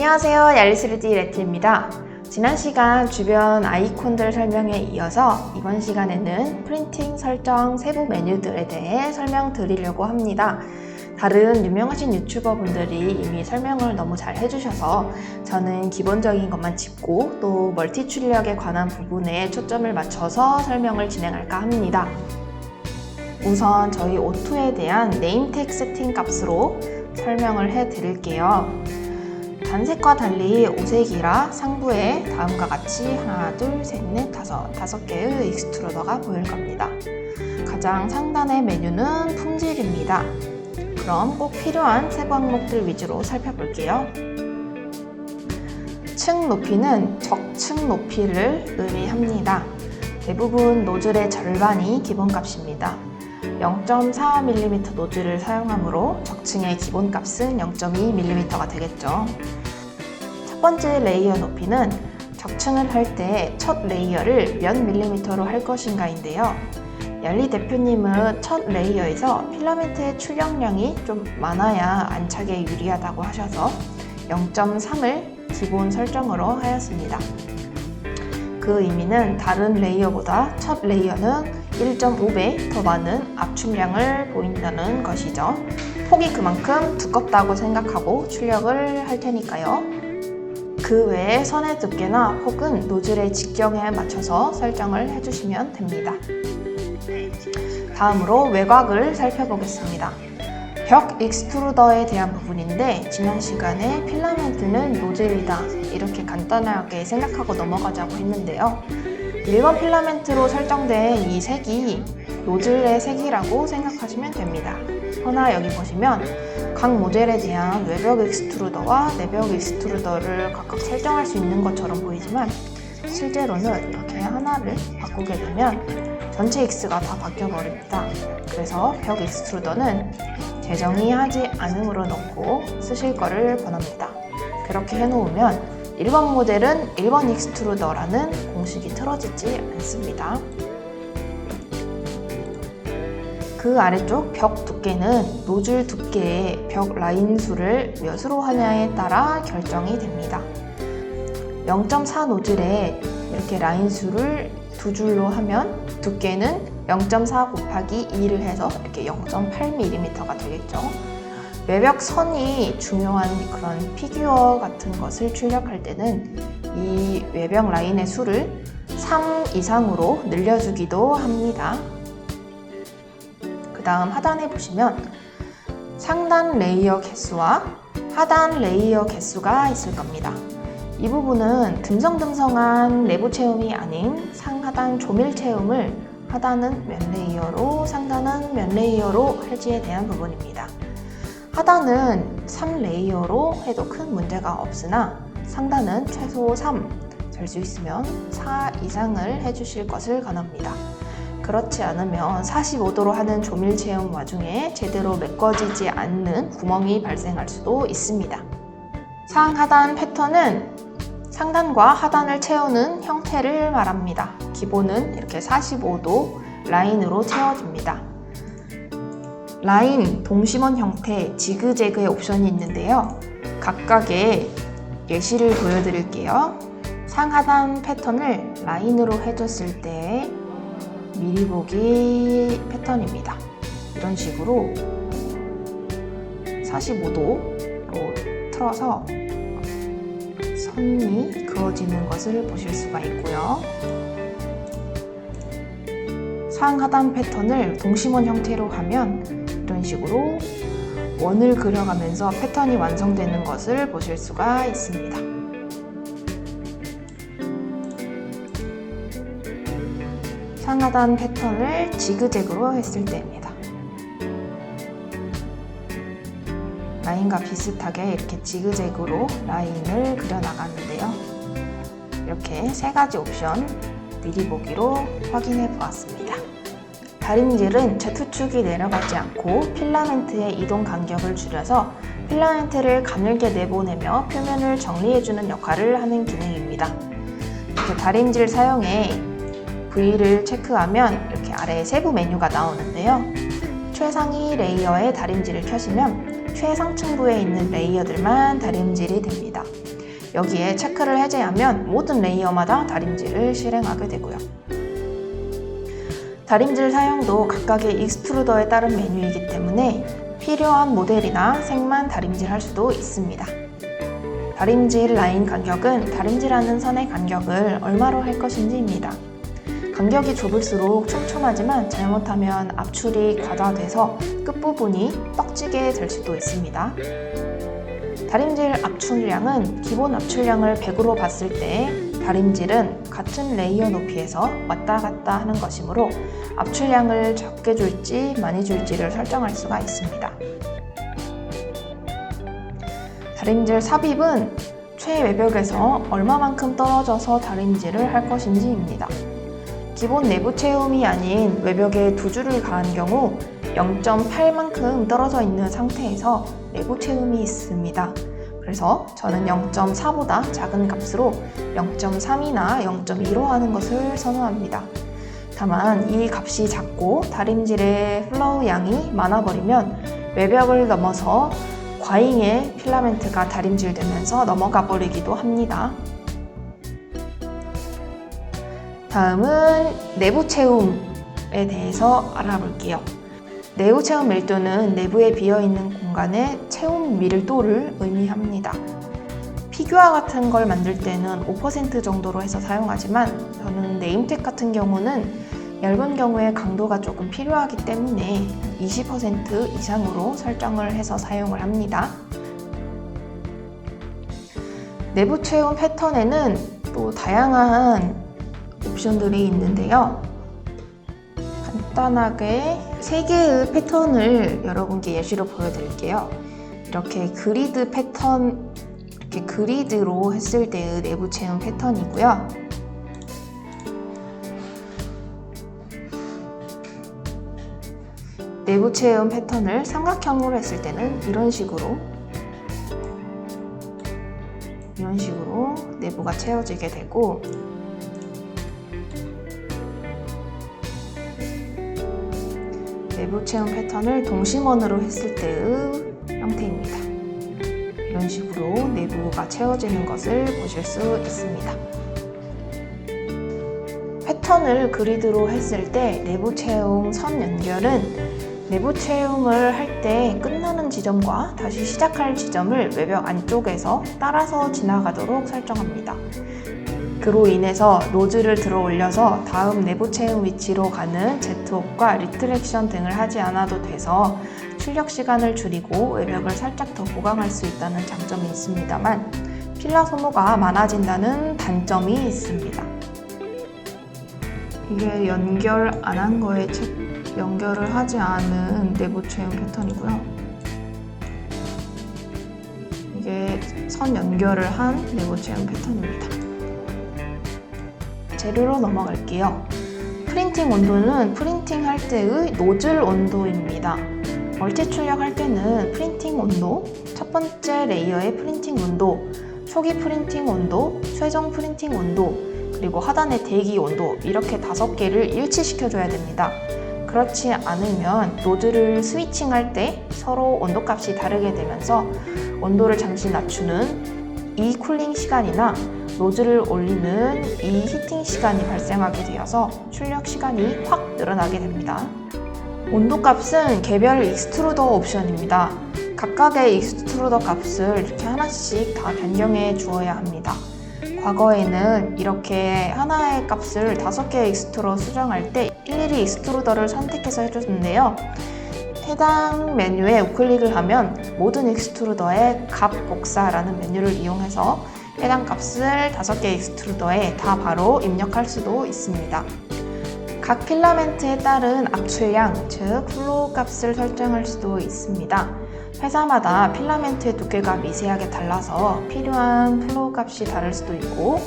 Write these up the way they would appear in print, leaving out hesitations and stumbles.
안녕하세요, 얄리3D 레트입니다. 지난 시간 주변 아이콘들 설명에 이어서 이번 시간에는 프린팅 설정 세부 메뉴들에 대해 설명드리려고 합니다. 다른 유명하신 유튜버 분들이 이미 설명을 너무 잘 해주셔서 저는 기본적인 것만 짚고 또 멀티 출력에 관한 부분에 초점을 맞춰서 설명을 진행할까 합니다. 우선 저희 오토에 대한 네임택 세팅 값으로 설명을 해드릴게요. 단색과 달리 오색이라 상부에 다음과 같이 하나, 둘, 셋, 넷, 다섯 개의 익스트루더가 보일 겁니다. 가장 상단의 메뉴는 품질입니다. 그럼 꼭 필요한 세부 항목들 위주로 살펴볼게요. 층 높이는 적층 높이를 의미합니다. 대부분 노즐의 절반이 기본값입니다. 0.4mm 노즐을 사용하므로 적층의 기본값은 0.2mm가 되겠죠. 첫 번째 레이어 높이는 적층을 할 때 첫 레이어를 몇 밀리미터로 할 것인가인데요. 얄리 대표님은 첫 레이어에서 필라멘트의 출력량이 좀 많아야 안착에 유리하다고 하셔서 0.3을 기본 설정으로 하였습니다. 그 의미는 다른 레이어보다 첫 레이어는 1.5배 더 많은 압축량을 보인다는 것이죠. 폭이 그만큼 두껍다고 생각하고 출력을 할 테니까요. 그 외에 선의 두께나 혹은 노즐의 직경에 맞춰서 설정을 해주시면 됩니다. 다음으로 외곽을 살펴보겠습니다. 벽 익스트루더에 대한 부분인데 지난 시간에 필라멘트는 노즐이다 이렇게 간단하게 생각하고 넘어가자고 했는데요. 일반 필라멘트로 설정된 이 색이 노즐의 색이라고 생각하시면 됩니다. 허나 여기 보시면 각 모델에 대한 외벽 익스트루더와 내벽 익스트루더를 각각 설정할 수 있는 것처럼 보이지만 실제로는 이렇게 하나를 바꾸게 되면 전체 X가 다 바뀌어 버립니다. 그래서 벽 익스트루더는 재정의 하지 않음으로 넣고 쓰실 거를 권합니다. 그렇게 해놓으면 1번 모델은 1번 익스트루더라는 공식이 틀어지지 않습니다. 그 아래쪽 벽 두께는 노즐 두께의 벽 라인 수를 몇으로 하냐에 따라 결정이 됩니다. 0.4 노즐에 이렇게 라인 수를 두 줄로 하면 두께는 0.4 곱하기 2를 해서 이렇게 0.8mm가 되겠죠. 외벽 선이 중요한 그런 피규어 같은 것을 출력할 때는 이 외벽 라인의 수를 3 이상으로 늘려주기도 합니다. 그 다음 하단에 보시면 상단 레이어 개수와 하단 레이어 개수가 있을 겁니다. 이 부분은 듬성듬성한 내부 체험이 아닌 상하단 조밀 체험을 하단은 몇 레이어로 상단은 몇 레이어로 할지에 대한 부분입니다. 하단은 3레이어로 해도 큰 문제가 없으나 상단은 최소 3, 될 수 있으면 4 이상을 해주실 것을 권합니다. 그렇지 않으면 45도로 하는 조밀 체험 와중에 제대로 메꿔지지 않는 구멍이 발생할 수도 있습니다. 상하단 패턴은 상단과 하단을 채우는 형태를 말합니다. 기본은 이렇게 45도 라인으로 채워집니다. 라인, 동심원 형태, 지그재그의 옵션이 있는데요. 각각의 예시를 보여드릴게요. 상하단 패턴을 라인으로 해줬을 때 미리 보기 패턴입니다. 이런 식으로 45도로 틀어서 선이 그어지는 것을 보실 수가 있고요. 상하단 패턴을 동심원 형태로 하면 이런 식으로 원을 그려가면서 패턴이 완성되는 것을 보실 수가 있습니다. 상하단 패턴을 지그재그로 했을 때입니다. 라인과 비슷하게 이렇게 지그재그로 라인을 그려나가는데요. 이렇게 세 가지 옵션 미리 보기로 확인해 보았습니다. 다림질은 Z축이 내려가지 않고 필라멘트의 이동 간격을 줄여서 필라멘트를 가늘게 내보내며 표면을 정리해주는 역할을 하는 기능입니다. 이렇게 다림질 사용에 부위를 체크하면 이렇게 아래에 세부 메뉴가 나오는데요. 최상위 레이어의 다림질을 켜시면 최상층부에 있는 레이어들만 다림질이 됩니다. 여기에 체크를 해제하면 모든 레이어마다 다림질을 실행하게 되고요. 다림질 사용도 각각의 익스트루더에 따른 메뉴이기 때문에 필요한 모델이나 색만 다림질할 수도 있습니다. 다림질 라인 간격은 다림질하는 선의 간격을 얼마로 할 것인지입니다. 간격이 좁을수록 촘촘하지만 잘못하면 압출이 과다돼서 끝부분이 떡지게 될 수도 있습니다. 다림질 압출량은 기본 압출량을 100으로 봤을 때 다림질은 같은 레이어 높이에서 왔다 갔다 하는 것이므로 압출량을 적게 줄지 많이 줄지를 설정할 수가 있습니다. 다림질 삽입은 최외벽에서 얼마만큼 떨어져서 다림질을 할 것인지입니다. 기본 내부 체움이 아닌 외벽에 두 줄을 가한 경우 0.8만큼 떨어져 있는 상태에서 내부 체움이 있습니다. 그래서 저는 0.4보다 작은 값으로 0.3이나 0.2로 하는 것을 선호합니다. 다만 이 값이 작고 다림질의 플로우 양이 많아버리면 외벽을 넘어서 과잉의 필라멘트가 다림질되면서 넘어가 버리기도 합니다. 다음은 내부 체움에 대해서 알아볼게요. 내부 체움 밀도는 내부에 비어있는 공간의 체움 밀도를 의미합니다. 피규어 같은 걸 만들 때는 5% 정도로 해서 사용하지만 저는 네임택 같은 경우는 얇은 경우에 강도가 조금 필요하기 때문에 20% 이상으로 설정을 해서 사용을 합니다. 내부 체움 패턴에는 또 다양한 옵션들이 있는데요. 간단하게 3개의 패턴을 여러분께 예시로 보여드릴게요. 이렇게 그리드 패턴, 이렇게 그리드로 했을 때의 내부 체움 패턴이고요. 내부 체움 패턴을 삼각형으로 했을 때는 이런 식으로 내부가 채워지게 되고, 내부 체움 패턴을 동심원으로 했을 때의 형태입니다. 이런 식으로 내부가 채워지는 것을 보실 수 있습니다. 패턴을 그리드로 했을 때 내부 체움 선 연결은 내부 체움을 할 때 끝나는 지점과 다시 시작할 지점을 외벽 안쪽에서 따라서 지나가도록 설정합니다. 그로 인해서 노즐을 들어 올려서 다음 내부 체움 위치로 가는 제트홉과 리트랙션 등을 하지 않아도 돼서 출력 시간을 줄이고 외벽을 살짝 더 보강할 수 있다는 장점이 있습니다만 필러 소모가 많아진다는 단점이 있습니다. 이게 연결 안 한 거에 연결을 하지 않은 내부 체움 패턴이고요. 이게 선 연결을 한 내부 체움 패턴입니다. 재료로 넘어갈게요. 프린팅 온도는 프린팅 할 때의 노즐 온도입니다. 멀티 출력할 때는 프린팅 온도, 첫 번째 레이어의 프린팅 온도, 초기 프린팅 온도, 최종 프린팅 온도, 그리고 하단의 대기 온도 이렇게 5개를 일치시켜줘야 됩니다. 그렇지 않으면 노즐을 스위칭할 때 서로 온도값이 다르게 되면서 온도를 잠시 낮추는 이 쿨링 시간이나 노즐을 올리는 이 히팅 시간이 발생하게 되어서 출력 시간이 확 늘어나게 됩니다. 온도값은 개별 익스트루더 옵션입니다. 각각의 익스트루더 값을 이렇게 하나씩 다 변경해 주어야 합니다. 과거에는 이렇게 하나의 값을 5개의 익스트루더 수정할 때 일일이 익스트루더를 선택해서 해줬는데요. 해당 메뉴에 우클릭을 하면 모든 익스트루더의 값 복사라는 메뉴를 이용해서 해당 값을 5개의 익스트루더에 다 바로 입력할 수도 있습니다. 각 필라멘트에 따른 압출량, 즉 플로우 값을 설정할 수도 있습니다. 회사마다 필라멘트의 두께가 미세하게 달라서 필요한 플로우 값이 다를 수도 있고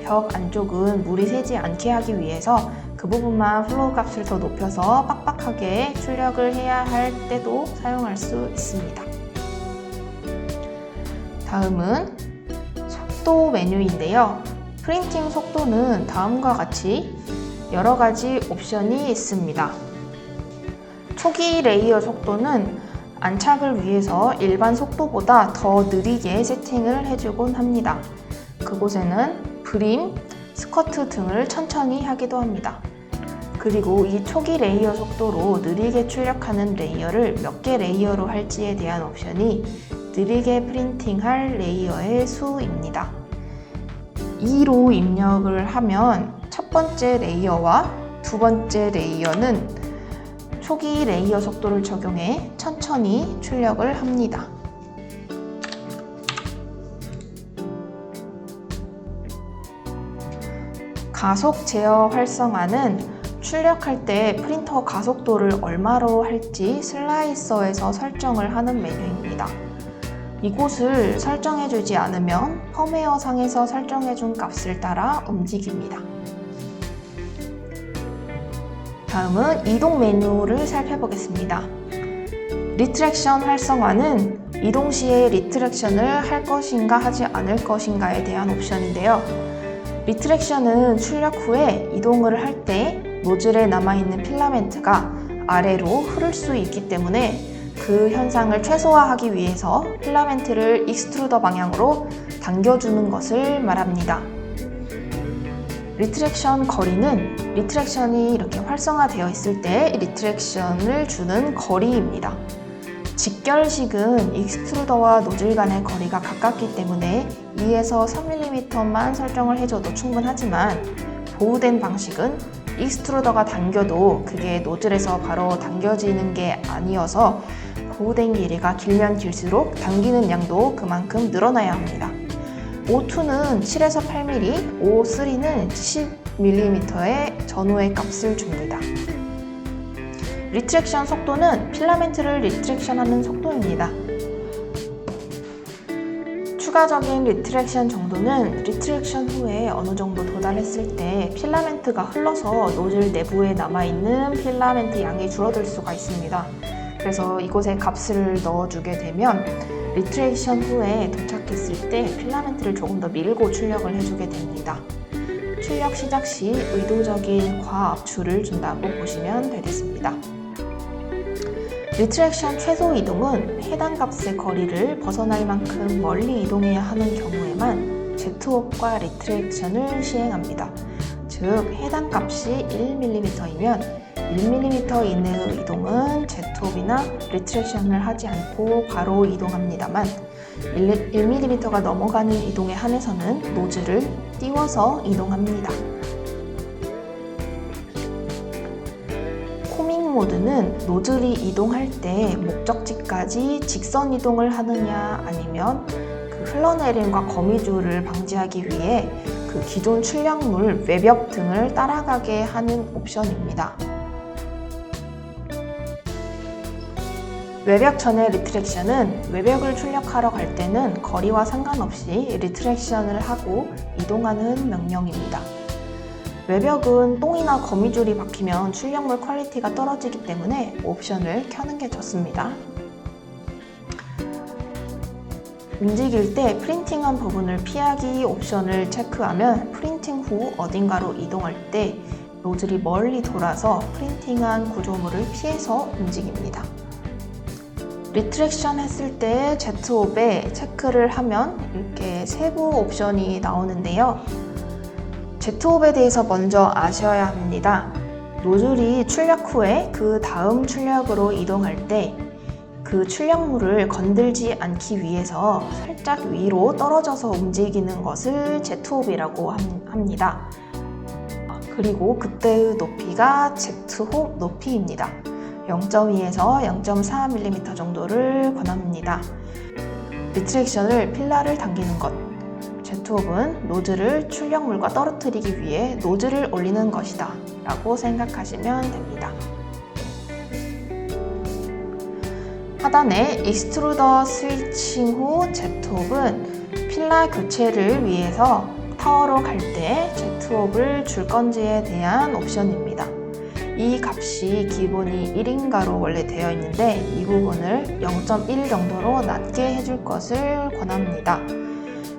벽 안쪽은 물이 새지 않게 하기 위해서 그 부분만 플로우 값을 더 높여서 빡빡하게 출력을 해야 할 때도 사용할 수 있습니다. 다음은 속도 메뉴인데요. 프린팅 속도는 다음과 같이 여러 가지 옵션이 있습니다. 초기 레이어 속도는 안착을 위해서 일반 속도보다 더 느리게 세팅을 해주곤 합니다. 그곳에는 브림, 스커트 등을 천천히 하기도 합니다. 그리고 이 초기 레이어 속도로 느리게 출력하는 레이어를 몇 개 레이어로 할지에 대한 옵션이 느리게 프린팅할 레이어의 수입니다. 2로 입력을 하면 첫 번째 레이어와 두 번째 레이어는 초기 레이어 속도를 적용해 천천히 출력을 합니다. 가속 제어 활성화는 출력할 때 프린터 가속도를 얼마로 할지 슬라이서에서 설정을 하는 메뉴입니다. 이곳을 설정해주지 않으면 펌웨어 상에서 설정해준 값을 따라 움직입니다. 다음은 이동 메뉴를 살펴보겠습니다. 리트랙션 활성화는 이동 시에 리트랙션을 할 것인가 하지 않을 것인가에 대한 옵션인데요. 리트랙션은 출력 후에 이동을 할 때 노즐에 남아있는 필라멘트가 아래로 흐를 수 있기 때문에 그 현상을 최소화하기 위해서 필라멘트를 익스트루더 방향으로 당겨주는 것을 말합니다. 리트랙션 거리는 리트랙션이 이렇게 활성화되어 있을 때 리트랙션을 주는 거리입니다. 직결식은 익스트루더와 노즐 간의 거리가 가깝기 때문에 2에서 3mm만 설정을 해줘도 충분하지만 보호된 방식은 익스트루더가 당겨도 그게 노즐에서 바로 당겨지는 게 아니어서 보호된 길이가 길면 길수록 당기는 양도 그만큼 늘어나야 합니다. O2는 7에서 8mm, O3는 10mm의 전후의 값을 줍니다. 리트랙션 속도는 필라멘트를 리트랙션하는 속도입니다. 추가적인 리트랙션 정도는 리트랙션 후에 어느 정도 도달했을 때 필라멘트가 흘러서 노즐 내부에 남아있는 필라멘트 양이 줄어들 수가 있습니다. 그래서 이곳에 값을 넣어주게 되면 리트랙션 후에 도착했을 때 필라멘트를 조금 더 밀고 출력을 해주게 됩니다. 출력 시작 시 의도적인 과압출을 준다고 보시면 되겠습니다. 리트랙션 최소 이동은 해당 값의 거리를 벗어날 만큼 멀리 이동해야 하는 경우에만 제트홉과 리트랙션을 시행합니다. 즉, 해당 값이 1mm이면 1mm 이내의 이동은 제트홉이나 리트랙션을 하지 않고 바로 이동합니다만 1mm가 넘어가는 이동에 한해서는 노즐을 띄워서 이동합니다. 코밍 모드는 노즐이 이동할 때 목적지까지 직선 이동을 하느냐 아니면 그 흘러내림과 거미줄을 방지하기 위해 그 기존 출력물, 외벽 등을 따라가게 하는 옵션입니다. 외벽 전의 리트랙션은 외벽을 출력하러 갈 때는 거리와 상관없이 리트랙션을 하고 이동하는 명령입니다. 외벽은 똥이나 거미줄이 박히면 출력물 퀄리티가 떨어지기 때문에 옵션을 켜는 게 좋습니다. 움직일 때 프린팅한 부분을 피하기 옵션을 체크하면 프린팅 후 어딘가로 이동할 때 노즐이 멀리 돌아서 프린팅한 구조물을 피해서 움직입니다. 리트랙션 했을 때 제트홉에 체크를 하면 이렇게 세부 옵션이 나오는데요. 제트홉에 대해서 먼저 아셔야 합니다. 노즐이 출력 후에 그 다음 출력으로 이동할 때 그 출력물을 건들지 않기 위해서 살짝 위로 떨어져서 움직이는 것을 제트홉이라고 합니다. 그리고 그때의 높이가 제트홉 높이입니다. 0.2에서 0.4mm 정도를 권합니다. 리트랙션을 필라를 당기는 것, 제트홉은 노즐을 출력물과 떨어뜨리기 위해 노즐을 올리는 것이다 라고 생각하시면 됩니다. 하단의 익스트루더 스위칭 후 제트홉은 필라 교체를 위해서 타워로 갈 때 제트홉을 줄 건지에 대한 옵션입니다. 이 값이 기본이 1인가로 원래 되어 있는데 이 부분을 0.1 정도로 낮게 해줄 것을 권합니다.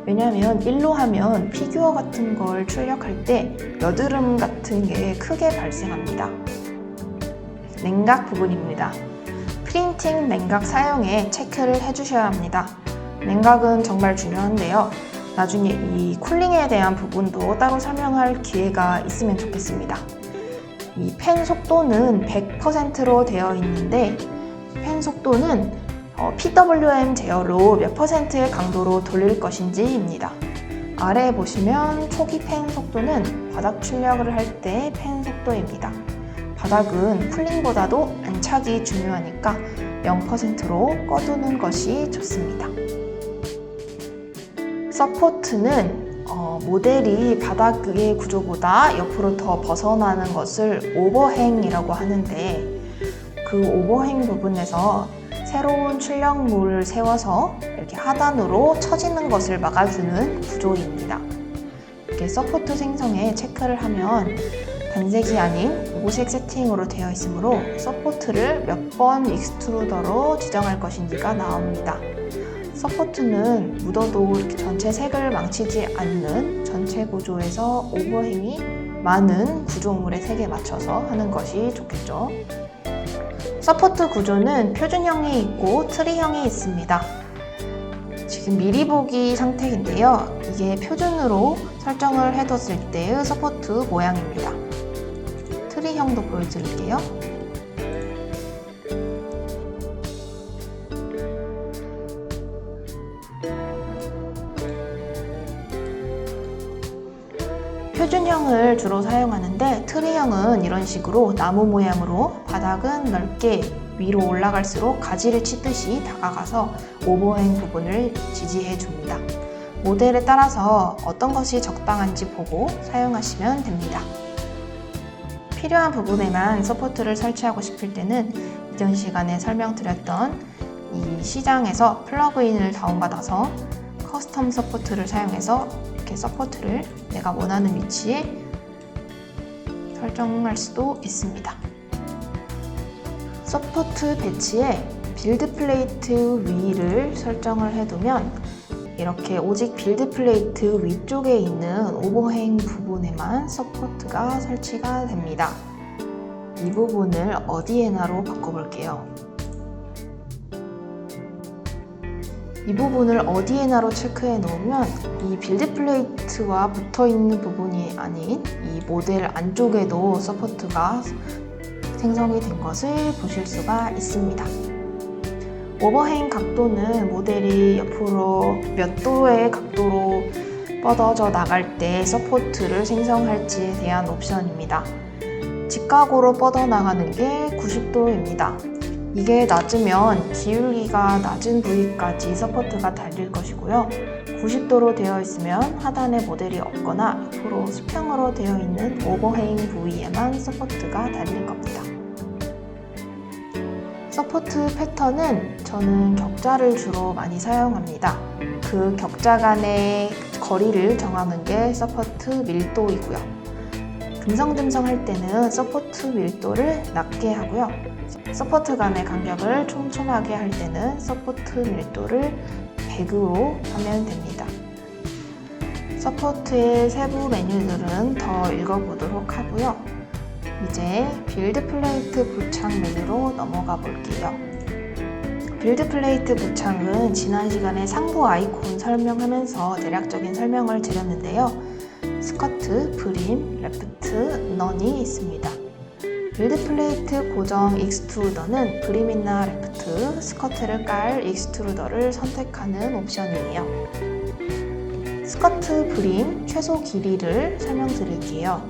왜냐하면 1로 하면 피규어 같은 걸 출력할 때 여드름 같은 게 크게 발생합니다. 냉각 부분입니다. 프린팅 냉각 사용에 체크를 해주셔야 합니다. 냉각은 정말 중요한데요. 나중에 이 쿨링에 대한 부분도 따로 설명할 기회가 있으면 좋겠습니다. 이 팬 속도는 100%로 되어 있는데 팬 속도는 PWM 제어로 몇 %의 강도로 돌릴 것인지입니다. 아래에 보시면 초기 팬 속도는 바닥 출력을 할 때 팬 속도입니다. 바닥은 쿨링보다도 안착이 중요하니까 0%로 꺼두는 것이 좋습니다. 서포트는 모델이 바닥의 구조보다 옆으로 더 벗어나는 것을 오버행이라고 하는데 그 오버행 부분에서 새로운 출력물을 세워서 이렇게 하단으로 처지는 것을 막아주는 구조입니다. 이렇게 서포트 생성에 체크를 하면 단색이 아닌 오색 세팅으로 되어 있으므로 서포트를 몇 번 익스트루더로 지정할 것인지가 나옵니다. 서포트는 묻어도 이렇게 전체 색을 망치지 않는 전체 구조에서 오버행이 많은 구조물의 색에 맞춰서 하는 것이 좋겠죠. 서포트 구조는 표준형이 있고 트리형이 있습니다. 지금 미리 보기 상태인데요. 이게 표준으로 설정을 해뒀을 때의 서포트 모양입니다. 트리형도 보여드릴게요. 표준형을 주로 사용하는데 트리형은 이런 식으로 나무 모양으로 바닥은 넓게 위로 올라갈수록 가지를 치듯이 다가가서 오버행 부분을 지지해 줍니다. 모델에 따라서 어떤 것이 적당한지 보고 사용하시면 됩니다. 필요한 부분에만 서포트를 설치하고 싶을 때는 이전 시간에 설명드렸던 이 시장에서 플러그인을 다운받아서 커스텀 서포트를 사용해서 이렇게 서포트를 내가 원하는 위치에 설정할 수도 있습니다. 서포트 배치에 빌드 플레이트 위를 설정을 해두면 이렇게 오직 빌드 플레이트 위쪽에 있는 오버행 부분에만 서포트가 설치가 됩니다. 이 부분을 어디에나로 바꿔볼게요. 이 부분을 어디에나로 체크해 놓으면 이 빌드 플레이트와 붙어 있는 부분이 아닌 이 모델 안쪽에도 서포트가 생성이 된 것을 보실 수가 있습니다. 오버행 각도는 모델이 옆으로 몇 도의 각도로 뻗어져 나갈 때 서포트를 생성할지에 대한 옵션입니다. 직각으로 뻗어나가는 게 90도입니다. 이게 낮으면 기울기가 낮은 부위까지 서포트가 달릴 것이고요. 90도로 되어 있으면 하단에 모델이 없거나 옆으로 수평으로 되어 있는 오버행 부위에만 서포트가 달릴 겁니다. 서포트 패턴은 저는 격자를 주로 많이 사용합니다. 그 격자 간의 거리를 정하는 게 서포트 밀도이고요. 듬성듬성 할 때는 서포트 밀도를 낮게 하고요. 서포트 간의 간격을 촘촘하게 할 때는 서포트 밀도를 100으로 하면 됩니다. 서포트의 세부 메뉴들은 더 읽어보도록 하고요. 이제 빌드 플레이트 부착 메뉴로 넘어가 볼게요. 빌드 플레이트 부착은 지난 시간에 상부 아이콘 설명하면서 대략적인 설명을 드렸는데요. 스커트, 브림, 레프트, 넌이 있습니다. 빌드 플레이트 고정 익스트루더는 브림이나 레프트, 스커트를 깔 익스트루더를 선택하는 옵션이에요. 스커트 브림 최소 길이를 설명드릴게요.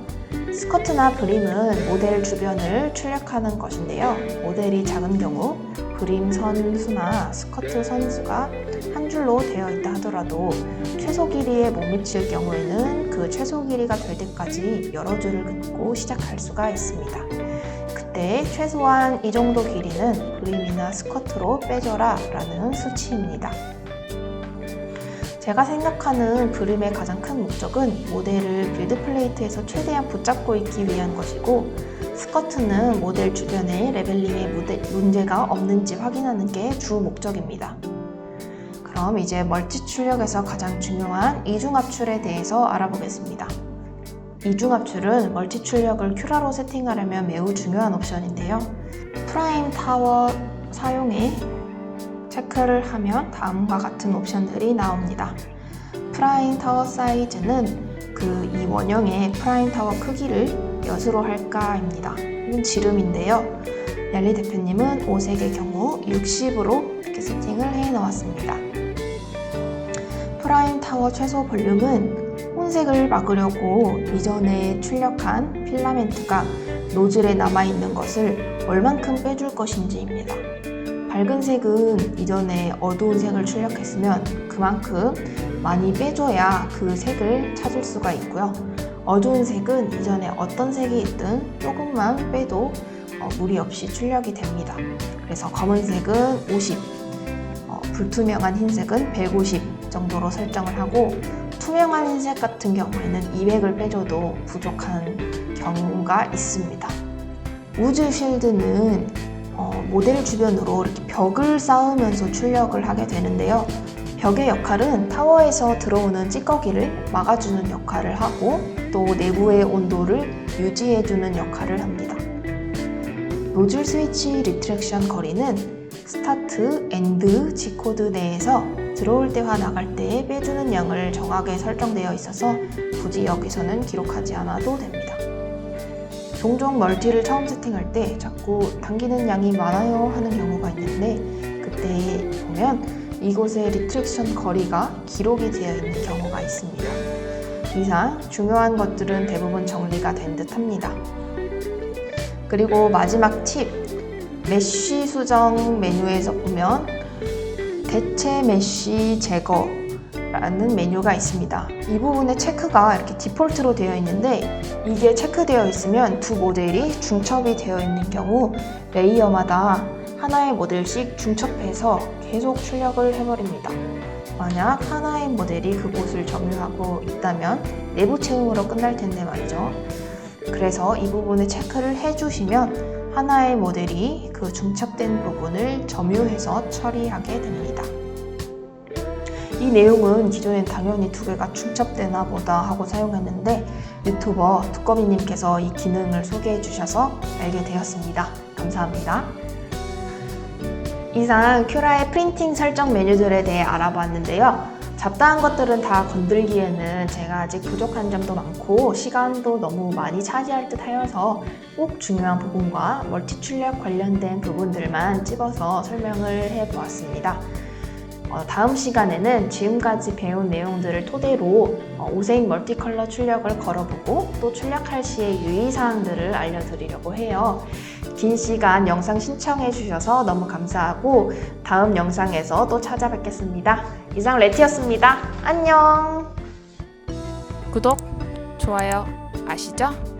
스커트나 브림은 모델 주변을 출력하는 것인데요. 모델이 작은 경우 브림 선수나 스커트 선수가 한 줄로 되어 있다 하더라도 최소 길이에 못 미칠 경우에는 그 최소 길이가 될 때까지 여러 줄을 긋고 시작할 수가 있습니다. 그때 최소한 이 정도 길이는 브림이나 스커트로 빼줘라 라는 수치입니다. 제가 생각하는 브림의 가장 큰 목적은 모델을 빌드 플레이트에서 최대한 붙잡고 있기 위한 것이고, 스커트는 모델 주변에 레벨링에 문제가 없는지 확인하는 게 주 목적입니다. 그럼 이제 멀티 출력에서 가장 중요한 이중 압출에 대해서 알아보겠습니다. 이중 압출은 멀티 출력을 큐라로 세팅하려면 매우 중요한 옵션인데요. 프라임 타워 사용에 체크를 하면 다음과 같은 옵션들이 나옵니다. 프라임 타워 사이즈는 이 원형의 프라임 타워 크기를 몇으로 할까입니다. 이건 지름인데요. 얄리 대표님은 오색의 경우 60으로 이렇게 세팅을 해 놓았습니다. 프라임 타워 최소 볼륨은 혼색을 막으려고 이전에 출력한 필라멘트가 노즐에 남아있는 것을 얼만큼 빼줄 것인지입니다. 밝은 색은 이전에 어두운 색을 출력했으면 그만큼 많이 빼줘야 그 색을 찾을 수가 있고요. 어두운 색은 이전에 어떤 색이 있든 조금만 빼도 무리 없이 출력이 됩니다. 그래서 검은색은 50, 불투명한 흰색은 150 정도로 설정을 하고 투명한 흰색 같은 경우에는 200을 빼줘도 부족한 경우가 있습니다. 우즈 쉴드는 모델 주변으로 이렇게 벽을 쌓으면서 출력을 하게 되는데요. 벽의 역할은 타워에서 들어오는 찌꺼기를 막아주는 역할을 하고 또 내부의 온도를 유지해주는 역할을 합니다. 노즐 스위치 리트랙션 거리는 스타트, 엔드, G코드 내에서 들어올 때와 나갈 때에 빼주는 양을 정하게 설정되어 있어서 굳이 여기서는 기록하지 않아도 됩니다. 종종 멀티를 처음 세팅할 때 자꾸 당기는 양이 많아요 하는 경우가 있는데 그때 보면 이곳에 리트랙션 거리가 기록이 되어 있는 경우가 있습니다. 이상 중요한 것들은 대부분 정리가 된 듯 합니다. 그리고 마지막 팁, 메쉬 수정 메뉴에서 보면 대체 메쉬 제거라는 메뉴가 있습니다. 이 부분에 체크가 이렇게 디폴트로 되어 있는데 이게 체크되어 있으면 두 모델이 중첩이 되어 있는 경우 레이어마다 하나의 모델씩 중첩해서 계속 출력을 해버립니다. 만약 하나의 모델이 그곳을 점유하고 있다면 내부 채움으로 끝날 텐데 말이죠. 그래서 이 부분에 체크를 해주시면 하나의 모델이 그 중첩된 부분을 점유해서 처리하게 됩니다. 이 내용은 기존엔 당연히 두 개가 중첩되나 보다 하고 사용했는데 유튜버 두꺼비님께서 이 기능을 소개해 주셔서 알게 되었습니다. 감사합니다. 이상 큐라의 프린팅 설정 메뉴들에 대해 알아봤는데요. 잡다한 것들은 다 건들기에는 제가 아직 부족한 점도 많고 시간도 너무 많이 차지할 듯 하여서 꼭 중요한 부분과 멀티 출력 관련된 부분들만 찝어서 설명을 해보았습니다. 다음 시간에는 지금까지 배운 내용들을 토대로 오색 멀티컬러 출력을 걸어보고 또 출력할 시의 유의사항들을 알려드리려고 해요. 긴 시간 영상 신청해 주셔서 너무 감사하고 다음 영상에서 또 찾아뵙겠습니다. 이상 레티였습니다. 안녕! 구독, 좋아요 아시죠?